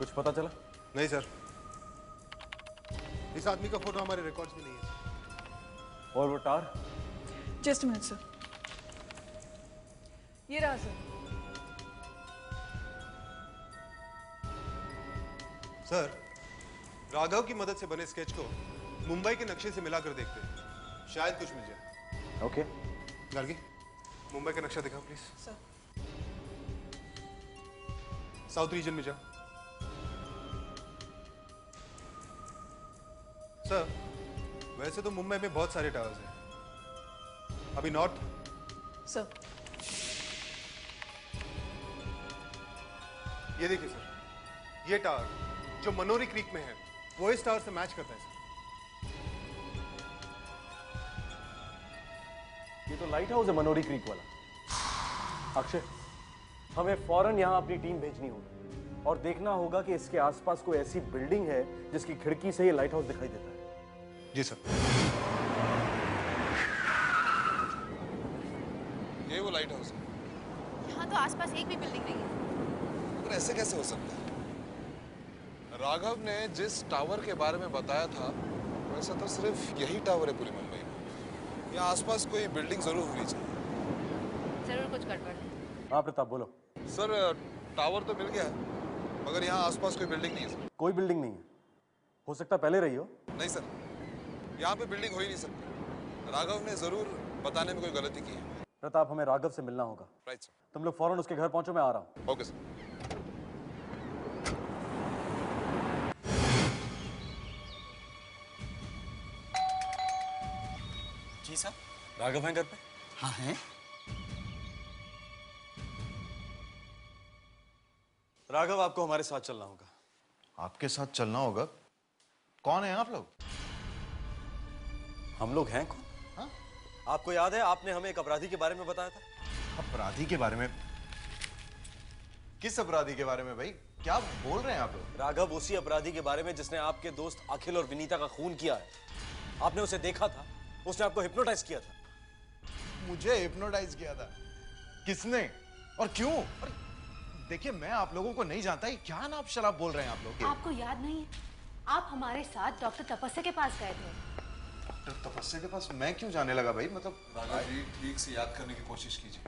कुछ पता चला? नहीं सर, इस आदमी का फोटो हमारे रिकॉर्ड्स में नहीं है सर। और वो टार? जस्ट मिनट सर, ये रहा सर। सर, राघव की मदद से बने स्केच को मुंबई के नक्शे से मिलाकर देखते हैं, शायद कुछ मिल जाए। ओके। गार्गी, मुंबई का नक्शा दिखाओ प्लीज। सर, साउथ रीजन में जाओ। सर, वैसे तो मुंबई में बहुत सारे टावर्स हैं, अभी नॉर्थ। सर, ये देखिए सर, ये टावर जो मनोरी क्रीक में है वो इस टावर से मैच करता है सर। ये तो लाइट हाउस है मनोरी क्रीक वाला। अक्षय, हमें फौरन यहां अपनी टीम भेजनी होगी और देखना होगा कि इसके आसपास कोई ऐसी बिल्डिंग है जिसकी खिड़की से ये लाइट हाउस दिखाई देता है। जी सर। ये वो लाइट हाउस है। यहाँ तो आसपास एक भी बिल्डिंग नहीं है। पर ऐसे कैसे हो सकता है? राघव ने जिस टावर के बारे में बताया था वैसा तो सिर्फ यही टावर है पूरी मुंबई में। यहाँ आसपास कोई बिल्डिंग जरूर होनी चाहिए। जरूर कुछ गड़बड़ है। हाँ प्रताप, बोलो। सर, टावर तो मिल गया है मगर यहाँ आसपास कोई बिल्डिंग नहीं है सर। कोई बिल्डिंग नहीं है? हो सकता पहले रही हो। नहीं सर, यहाँ पे बिल्डिंग हो ही नहीं सकती। राघव ने जरूर बताने में कोई गलती की है। प्रताप, हमें राघव से मिलना होगा। Right sir. तुम लोग फौरन उसके घर पहुंचो, मैं आ रहा हूँ। Okay sir. जी सर। राघव है घर पे? हाँ है। राघव, आपको हमारे साथ चलना होगा। आपके साथ चलना होगा? कौन है आप लोग? हम लोग हैं कौन? हाँ? आपको याद है आपने हमें एक अपराधी के बारे में बताया था? अपराधी के बारे में? किस अपराधी के बारे में भाई? क्या बोल रहे हैं आप लोग? राघव उसी अपराधी के बारे में जिसने आपके दोस्त अखिल और विनीता का खून किया है। आपने उसे देखा था, उसने आपको हिप्नोटाइज किया था। मुझे हिप्नोटाइज किया था? किसने और क्यों? और देखिए, मैं आप लोगों को नहीं जानता, क्या ना आप शराब बोल रहे हैं आप लोग? आपको याद नहीं है? आप हमारे साथ डॉक्टर तपस्या के पास गए थे। डॉक्टर तपस्या के पास मैं क्यों जाने लगा भाई? मतलब राघव जी, ठीक से याद करने की कोशिश कीजिए।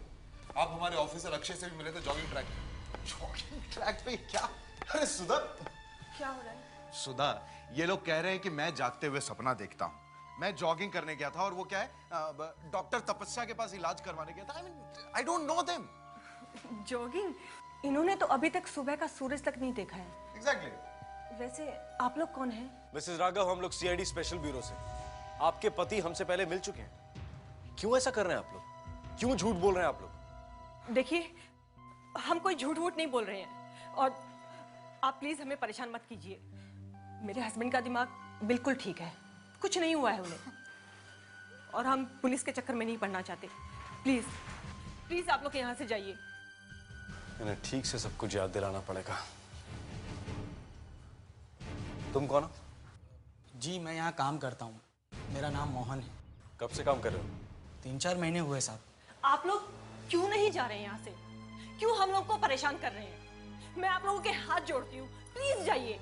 आप हमारे ऑफिसर अक्षय से भी मिले थे जॉगिंग ट्रैक पे। जॉगिंग ट्रैक पे? क्या? अरे सुधा, क्या हो रहा है? सुधा, ये लोग कह रहे हैं कि मैं जागते हुए सपना देखता हूँ। मैं जॉगिंग करने गया था और वो क्या है, डॉक्टर तपस्या के पास इलाज करवाने गया था। I don't know them. Jogging? इन्होंने तो अभी तक सुबह का सूरज तक नहीं देखा है। एग्जैक्टली। वैसे आप लोग कौन हैं? मिसेस राघव, हम लोग सीआईडी स्पेशल ब्यूरो से। आपके पति हमसे पहले मिल चुके हैं। क्यों ऐसा कर रहे हैं आप लोग? क्यों झूठ बोल रहे हैं आप लोग? देखिए, हम कोई झूठ वूठ नहीं बोल रहे हैं और आप प्लीज हमें परेशान मत कीजिए। मेरे हस्बैंड का दिमाग बिल्कुल ठीक है, कुछ नहीं हुआ है उन्हें, और हम पुलिस के चक्कर में नहीं पड़ना चाहते। प्लीज प्लीज आप लोग यहाँ से जाइए। इन्हें ठीक से सब कुछ याद दिलाना पड़ेगा। तुम कौन हो? जी, मैं यहाँ काम करता हूँ। मेरा नाम मोहन है। कब से काम कर रहे हो? 3-4 महीने हुए साहब। आप लोग क्यों नहीं जा रहे हैं यहाँ से? क्यों हम लोग को परेशान कर रहे हैं? मैं आप लोगों के हाथ जोड़ती हूँ, प्लीज जाइए।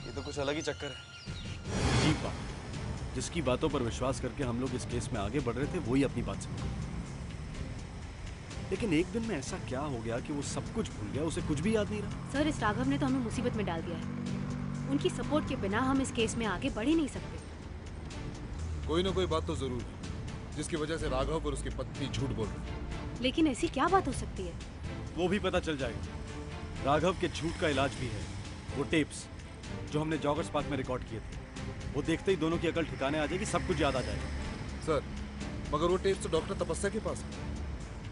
ये तो कुछ अलग ही चक्कर है। अजीब बात, जिसकी बातों पर विश्वास करके हम लोग इस केस में आगे बढ़ रहे थे वही अपनी बात से मुकर। लेकिन एक दिन में ऐसा क्या हो गया कि वो सब कुछ भूल गया, उसे कुछ भी याद नहीं रहा। सर, इस राघव ने तो हमें मुसीबत में डाल दिया है। उनकी सपोर्ट के बिना हम इस केस में आगे बढ़ ही नहीं सकते। कोई ना कोई बात तो जरूर है जिसकी वजह से राघव और उसकी पत्नी झूठ बोल रहे हैं। लेकिन ऐसी क्या बात हो सकती है? वो भी पता चल जाएगा। राघव के झूठ का इलाज भी है। वो टेप्स जो हमने जॉगर्स पार्क में रिकॉर्ड किए थे, वो देखते ही दोनों की अकल ठिकाने आ जाएगी, सब कुछ याद आ जाएगा। सर, मगर वो टेप्स तो डॉक्टर तपस्या के पास है।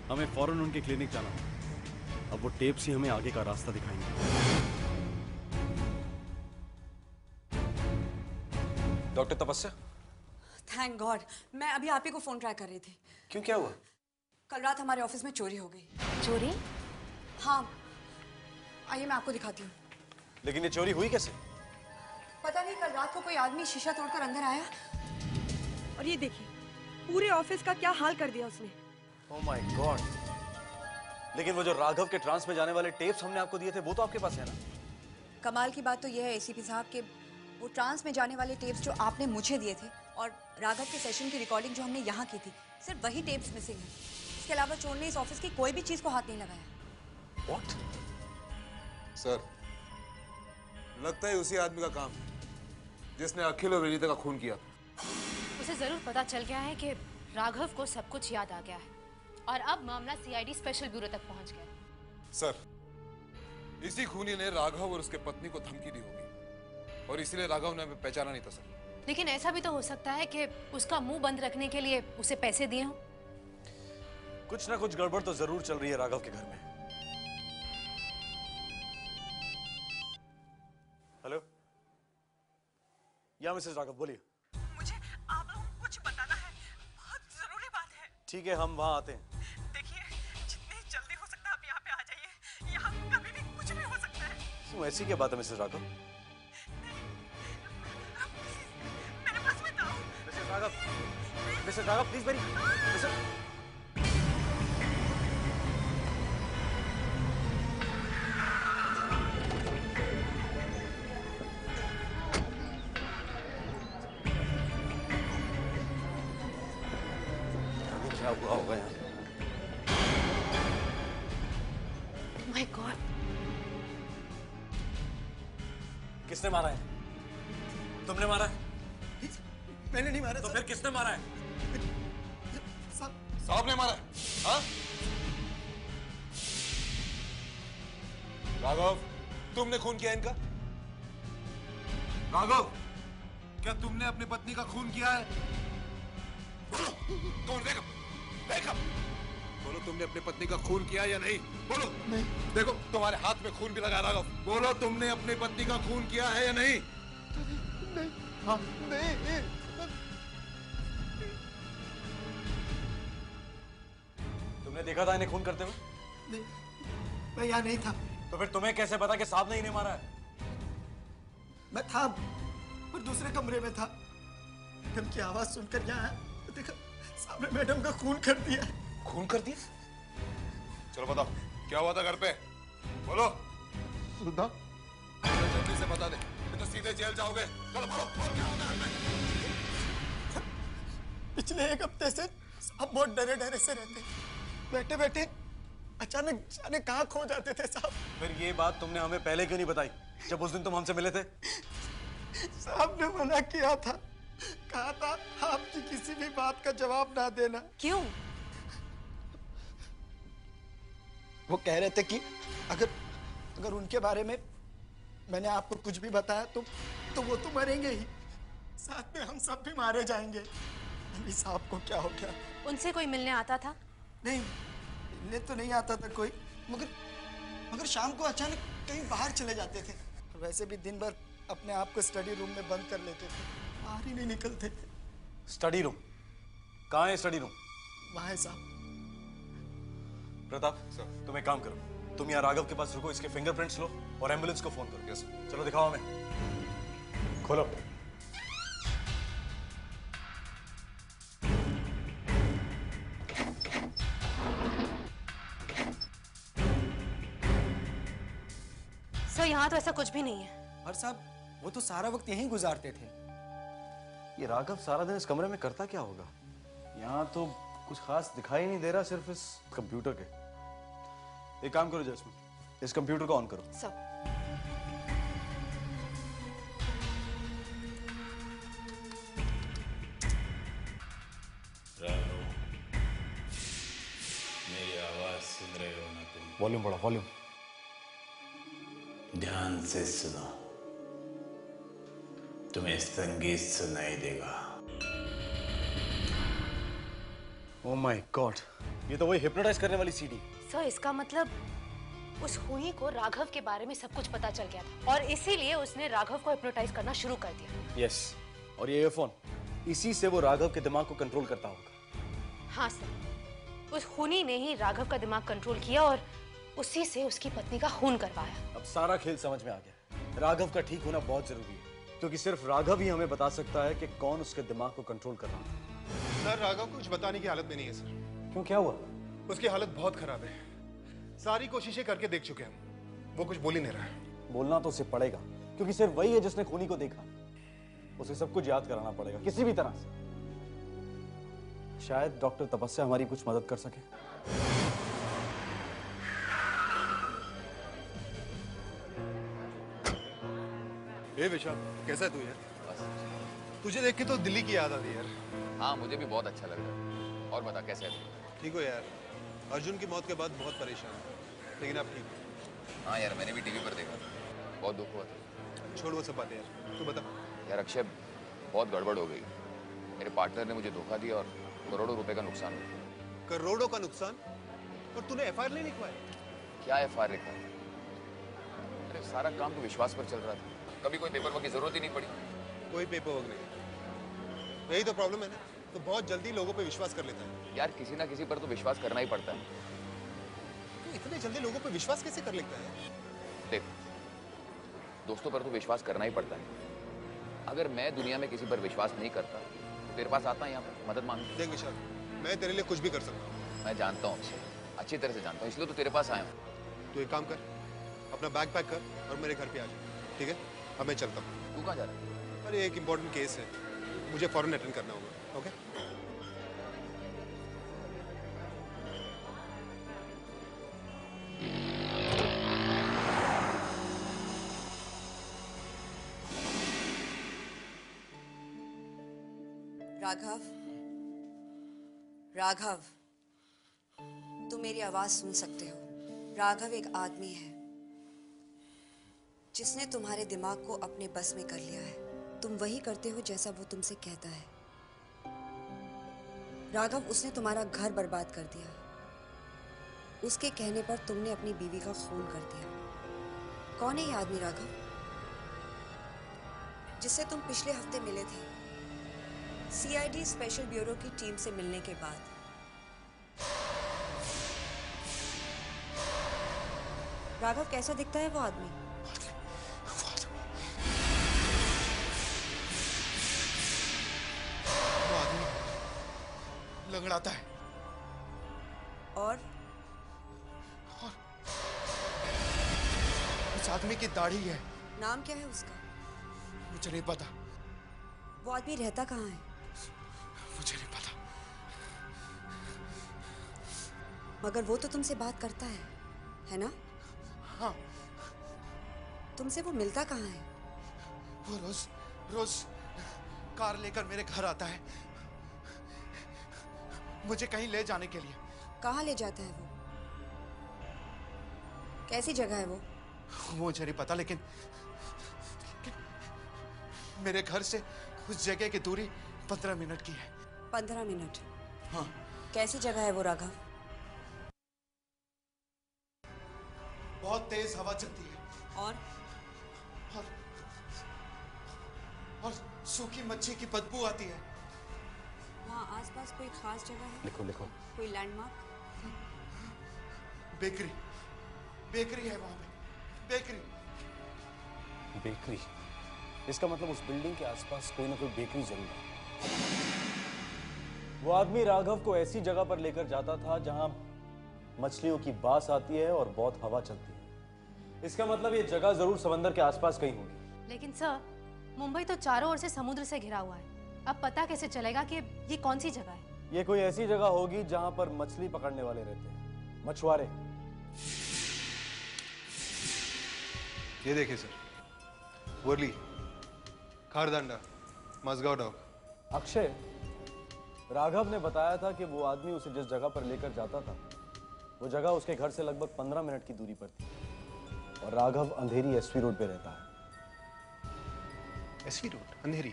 हमें फौरन उनके क्लिनिक जाना होगा। अब वो टेप्स ही हमें आगे का रास्ता दिखाएंगे। डॉक्टर तपस्या? थैंक गॉड, मैं अभी आप ही को फोन ट्राई कर रही थी। क्यों, क्या हुआ? कल रात हमारे ऑफिस में चोरी हो गई। चोरी? हाँ, आइए मैं आपको दिखाती हूँ। लेकिन ये चोरी हुई कैसे? पता नहीं, कल रात को कोई आदमी शीशा तोड़कर अंदर आया। और ये देखिए, पूरे ऑफिस का क्या हाल कर दिया उसने। Oh my God. लेकिन वो जो राघव के ट्रांस में जाने वाले टेप्स हमने आपको दिए थे वो तो आपके पास है ना? कमाल की बात तो यह है एसीपी साहब के वो ट्रांस में जाने वाले टेप्स जो आपने मुझे दिए थे और राघव के सेशन की रिकॉर्डिंग जो हमने यहाँ की थी, सिर्फ वही टेप्स मिसिंग हैं। इसके अलावा चोर ने इस ऑफिस की कोई भी चीज को हाथ नहीं लगाया। What? सर, लगता है उसी आदमी का काम है जिसने अखिल और विनीता का खून किया। उसे जरूर पता चल गया है कि राघव को सब कुछ याद आ गया है और अब मामला सीआईडी स्पेशल ब्यूरो तक पहुंच गया है। सर, इसी खूनी ने राघव और उसके पत्नी को धमकी दी होगी और इसीलिए राघव ने हमें पहचाना नहीं था सर। लेकिन ऐसा भी तो हो सकता है कि उसका मुंह बंद रखने के लिए उसे पैसे दिए हों। कुछ ना कुछ गड़बड़ तो जरूर चल रही है राघव के घर में। हेलो, या मिसेस राघव बोलिए। मुझे आप लोगों को कुछ बताना है, बहुत जरूरी बात है। ठीक है, हम वहां आते हैं। देखिए, जितनी जल्दी हो सकता है आप यहाँ पे आ जाइए। यहाँ कभी भी कुछ भी हो सकता है। क्यों, ऐसी क्या बात है मिसेस राघव? मेरे पास मत आओ। मिसेस राघव प्लीज मेरी मिसेस क्या हुआ होगा यहाँ? माय गॉड, किसने मारा है? तुमने मारा है? मैंने नहीं मारा। तो फिर किसने मारा है? साहब ने मारा है? हाँ? राघव, तुमने खून किया इनका? राघव, क्या तुमने अपनी पत्नी का खून किया है? कौन? देखो, बोलो तुमने अपनी पत्नी का खून किया या नहीं? बोलो। नहीं। देखो, तुम्हारे हाथ में खून भी लगा। राघव, बोलो तुमने अपनी पत्नी का खून किया है या नहीं? नहीं। हाँ, नहीं। तुमने देखा था इन्हें खून करते हुए? नहीं, मैं यहाँ नहीं था। तो फिर तुम्हें कैसे पता कि साहब ने इन्हें मारा है? मैं था पर दूसरे कमरे में था। मैडम की आवाज सुनकर यहाँ आया तो देखा साहब ने मैडम का खून कर दिया। खून कर दिया? चलो बताओ, क्या हुआ था घर पे? बोलो। सुधा, जल्दी से बता दे, नहीं तो सीधे जेल जाओगे। चलो बोलो, क्या हुआ था घर पे? पिछले एक हफ्ते से साहब बहुत डरे डरे से रहते। बैठे बैठे अचानक जाने कहाँ खो जाते थे साहब। फिर ये बात तुमने हमें पहले क्यों नहीं बताई जब उस दिन तुम हमसे मिले थे? साहब ने मना किया था, कहा था आपकी किसी भी बात का जवाब ना देना। क्यों? वो कह रहे थे कि अगर उनके बारे में मैंने आपको कुछ भी बताया तो वो तो मरेंगे ही, साथ में हम सब भी मारे जाएंगे। अभी साहब को क्या हो गया? उनसे कोई मिलने आता था? नहीं, मिलने तो नहीं आता था कोई, मगर शाम को अचानक कहीं बाहर चले जाते थे। वैसे भी दिन भर अपने आप को स्टडी रूम में बंद कर लेते थे, बाहर ही नहीं निकलते थे। Study room? कहाँ है स्टडी रूम? वहाँ है साहब। प्रताप, तुम एक काम करो, तुम यहाँ राघव के पास रुको, इसके फिंगरप्रिंट्स लो और एम्बुलेंस को फोन करो। यस। चलो दिखाओ हमें। खोलो। सर, यहाँ तो ऐसा कुछ भी नहीं है। और साहब, वो तो सारा वक्त यहीं गुजारते थे। ये राघव सारा दिन इस कमरे में करता क्या होगा? यहाँ तो कुछ खास दिखाई नहीं दे रहा, सिर्फ इस कंप्यूटर के। एक काम करो जैस्मिन, इस कंप्यूटर को ऑन करो। सर, मेरी आवाज सुन रहे हो ना तुम? वॉल्यूम बढ़ाओ, वॉल्यूम। ध्यान से सुनो, तुम्हें संगीत सुनाई देगा। ओह माय गॉड, ये तो वही हिप्नोटाइज करने वाली सीडी। सर, इसका मतलब उस खूनी को राघव के बारे में सब कुछ पता चल गया था और इसीलिए उसने राघव को हिप्नोटाइज करना शुरू कर दिया। यस, और ये ईयरफोन, इसी से वो राघव के दिमाग को कंट्रोल करता होगा। हाँ सर, उस खूनी ने ही राघव का दिमाग कंट्रोल किया और उसी से उसकी पत्नी का खून करवाया। अब सारा खेल समझ में आ गया। राघव का ठीक होना बहुत जरूरी है, क्योंकि सिर्फ राघव ही हमें बता सकता है कि कौन उसके दिमाग को कंट्रोल कर रहा है। सर राघव कुछ बताने की हालत में नहीं है सर। क्यों, क्या हुआ? उसकी हालत बहुत खराब है। सारी कोशिशें करके देख चुके हम, वो कुछ बोल ही नहीं रहा है। बोलना तो उसे पड़ेगा, क्योंकि सिर्फ वही है जिसने खूनी को देखा। उसे सब कुछ याद कराना पड़ेगा किसी भी तरह से। शायद डॉक्टर तपस्या हमारी कुछ मदद कर सके। ए विशाल, कैसा है तू यार? तुझे देख के तो दिल्ली की याद आ रही है यार। हाँ मुझे भी बहुत अच्छा लग रहा है। और बता कैसे है तू? ठीक हो यार? अर्जुन की मौत के बाद बहुत परेशान है, लेकिन अब ठीक हो। हाँ यार मैंने भी टीवी पर देखा, बहुत दुख हुआ था। छोड़ वो सब बातें यार, तू बता। यार अक्षय बहुत गड़बड़ हो गई। मेरे पार्टनर ने मुझे धोखा दिया और करोड़ों रुपए का नुकसान हुआ। करोड़ों का नुकसान? और तूने एफआईआर नहीं लिखवाया? क्या एफआईआर लिखा? अरे सारा काम तो विश्वास पर चल रहा था, कभी कोई पेपर वर्क की जरूरत ही नहीं पड़ी। कोई पेपर वर्क नहीं। यही तो प्रॉब्लम है ना, तो बहुत जल्दी लोगों पे विश्वास कर लेता है। यार किसी ना किसी पर तो विश्वास करना ही पड़ता है। तो इतने जल्दी लोगों पे विश्वास कैसे कर लेता है? देख दोस्तों पर तो विश्वास करना ही पड़ता है। अगर मैं दुनिया में किसी पर विश्वास नहीं करता तो तेरे पास आता यहाँ पर मदद मांग। देख विशाल, मैं तेरे लिए कुछ भी कर सकता हूँ। मैं जानता हूँ अक्षय, अच्छी तरह से जानता हूँ, इसलिए तो तेरे पास आया हूँ। तू एक काम कर, अपना बैग पैक कर और मेरे घर पे आ जा, ठीक है? अब मैं चलता हूँ। तू कहाँ जा रहा है? अरे एक इम्पोर्टेंट केस है, मुझे फौरन अटेंड करना होगा। ओके? राघव, राघव, तुम मेरी आवाज सुन सकते हो। राघव एक आदमी है जिसने तुम्हारे दिमाग को अपने बस में कर लिया है। तुम वही करते हो जैसा वो तुमसे कहता है। राघव, उसने तुम्हारा घर बर्बाद कर दिया। उसके कहने पर तुमने अपनी बीवी का खून कर दिया। कौन है ये आदमी राघव, जिससे तुम पिछले हफ्ते मिले थे सीआईडी स्पेशल ब्यूरो की टीम से मिलने के बाद? राघव, कैसा दिखता है वो आदमी? वो आदमी लंगड़ाता है और उस आदमी की दाढ़ी है। नाम क्या है उसका? मुझे नहीं पता। वो आदमी रहता कहाँ है? मुझे नहीं पता। मगर वो तो तुमसे बात करता है ना? हाँ। तुमसे वो मिलता कहाँ है? वो रोज रोज कार लेकर मेरे घर आता है, मुझे कहीं ले जाने के लिए। कहाँ ले जाता है वो? कैसी जगह है वो? मुझे नहीं पता, लेकिन मेरे घर से उस जगह की दूरी 15 मिनट की है। 15 मिनट? हाँ। कैसी जगह है वो राघव? बहुत तेज हवा चलती है और सूखी मच्छी की बदबू आती है। वहाँ आसपास कोई खास जगह है? लिखो लिखो। कोई लैंडमार्क? बेकरी, बेकरी है वहां पे। बेकरी। बेकरी? इसका मतलब उस बिल्डिंग के आसपास कोई ना कोई बेकरी जरूर है। वो आदमी राघव को ऐसी जगह पर लेकर जाता था जहां मछलियों की बास आती है और बहुत हवा चलती है। इसका मतलब ये जगह जरूर समंदर के आसपास कहीं होगी। लेकिन सर, मुंबई तो चारों ओर से समुद्र से घिरा हुआ है। अब पता कैसे चलेगा कि ये कौन सी जगह है? ये कोई ऐसी जगह होगी जहां पर मछली पकड़ने वाले रहते हैं, मछुआरे। ये देखिए सर, वर्ली, खारदांडा, मजगांव डॉक। अक्षय, राघव ने बताया था कि वो आदमी उसे जिस जगह पर लेकर जाता था वो जगह उसके घर से लगभग 15 मिनट की दूरी पर थी और राघव अंधेरी एसवी रोड पे रहता है। एसवी रोड, अंधेरी?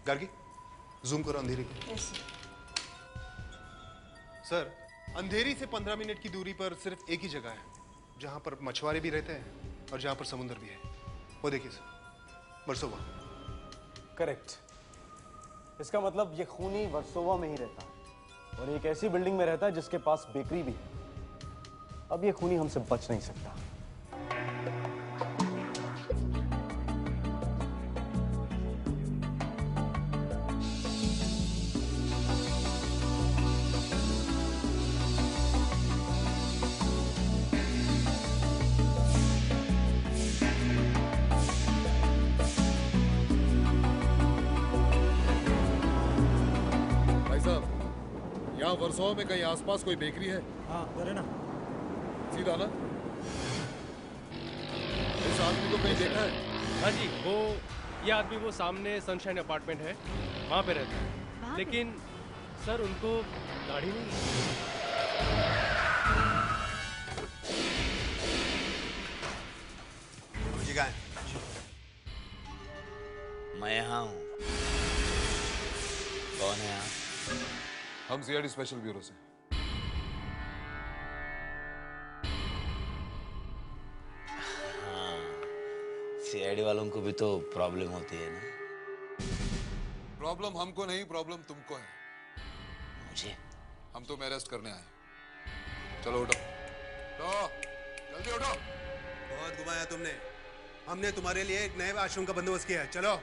गार्गी, जूम करो अंधेरी को। सर, अंधेरी से 15 मिनट की दूरी पर सिर्फ एक ही जगह है जहां पर मछुआरे भी रहते हैं और जहां पर समुद्र भी है। वो देखिए सर, वर्सोवा। करेक्ट। इसका मतलब ये खूनी वर्सोवा में ही रहता है और एक ऐसी बिल्डिंग में रहता है जिसके पास बेकरी भी है। अब ये खूनी हमसे बच नहीं सकता। यहाँ वर्सोवा में कहीं आसपास कोई बेकरी है? हाँ उधर है ना। सीधा ना? इस आदमी को कहीं देखा है? हाँ जी, ये आदमी वो सामने सनशाइन अपार्टमेंट है, वहाँ पे रहता है। लेकिन सर उनको दाढ़ी नहीं है। जी कहाँ है? मैं यहाँ हूँ। कौन है आप? हम सीआईडी स्पेशल ब्यूरो से। हाँ, सीआईडी वालों को भी तो प्रॉब्लम होती है ना? प्रॉब्लम हमको नहीं, प्रॉब्लम तुमको है। मुझे? हम तुम्हें अरेस्ट करने आए। चलो उठो, तो जल्दी उठो। बहुत घुमाया तुमने। हमने तुम्हारे लिए एक नए आश्रम का बंदोबस्त किया है। चलो।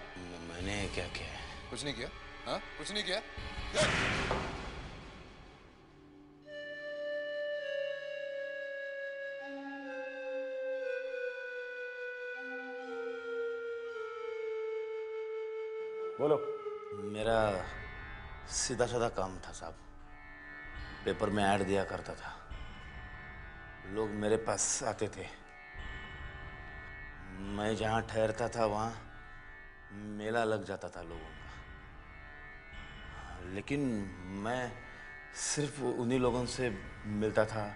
मैंने क्या किया? कुछ नहीं किया। हाँ, कुछ नहीं किया। बोलो। मेरा सीधा साधा काम था साहब। पेपर में ऐड दिया करता था। लोग मेरे पास आते थे। मैं जहाँ ठहरता था वहाँ मेला लग जाता था लोगों का। लेकिन मैं सिर्फ उन्हीं लोगों से मिलता था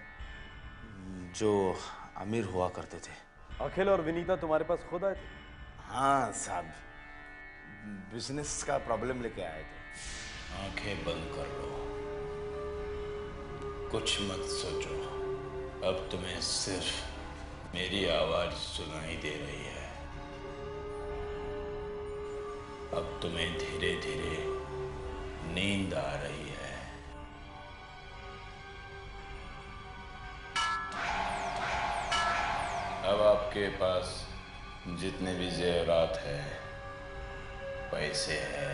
जो अमीर हुआ करते थे। अखिल और विनीता तुम्हारे पास खुद आए थे? हाँ साहब, बिजनेस का प्रॉब्लम लेके आए थे। आंखें बंद कर लो, कुछ मत सोचो। अब तुम्हें सिर्फ मेरी आवाज सुनाई दे रही है। अब तुम्हें धीरे धीरे नींद आ रही है। अब आपके पास जितने भी जेवरात है, पैसे है,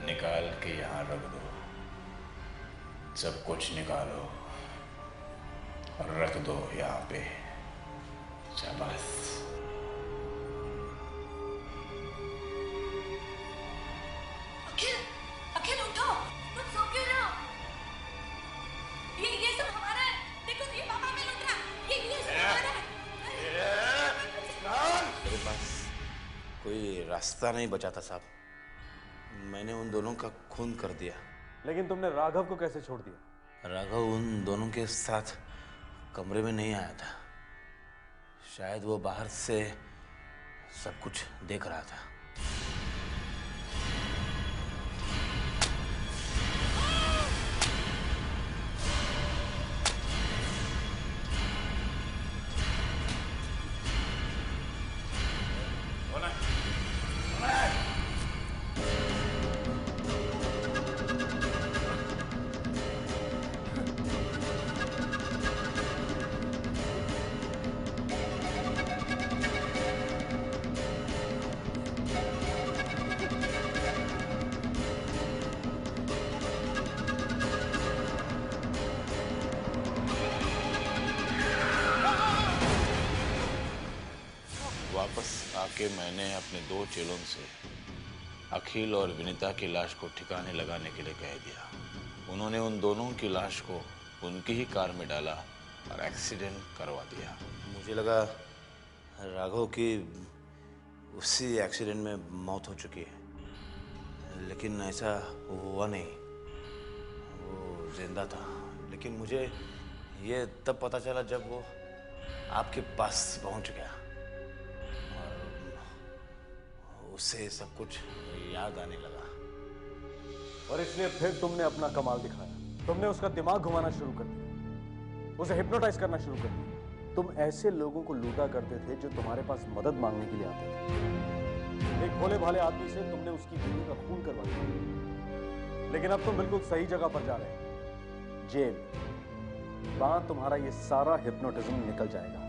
निकाल के यहाँ रख दो। सब कुछ निकालो और रख दो यहाँ पे। शाबाश। अखिल, अखिल उठो, तुम सो क्यों रहे हो? ये सब हमारा है। देखो ये पापा में लुट रहा। ये सब हमारा है। मेरे पास कोई रास्ता नहीं बचा था साहब। मैंने उन दोनों का खून कर दिया। लेकिन तुमने राघव को कैसे छोड़ दिया? राघव उन दोनों के साथ कमरे में नहीं आया था। शायद वो बाहर से सब कुछ देख रहा था। वापस आके मैंने अपने दो चेलों से अखिल और विनीता की लाश को ठिकाने लगाने के लिए कह दिया। उन्होंने उन दोनों की लाश को उनकी ही कार में डाला और एक्सीडेंट करवा दिया। मुझे लगा राघव की उसी एक्सीडेंट में मौत हो चुकी है, लेकिन ऐसा हुआ नहीं। वो जिंदा था। लेकिन मुझे ये तब पता चला जब वो आपके पास पहुंच गया और उसे सब कुछ याद आने लगा। और इसलिए फिर तुमने अपना कमाल दिखाया। तुमने उसका दिमाग घुमाना शुरू कर दिया, उसे हिप्नोटाइज करना शुरू कर दिया। तुम ऐसे लोगों को लूटा करते थे जो तुम्हारे पास मदद मांगने के लिए आते थे। एक भोले भाले आदमी से तुमने उसकी बीवी का खून करवा दिया। लेकिन अब तुम बिल्कुल सही जगह पर जा रहे हो, जेल। वहां तुम्हारा ये सारा हिप्नोटिज्म निकल जाएगा।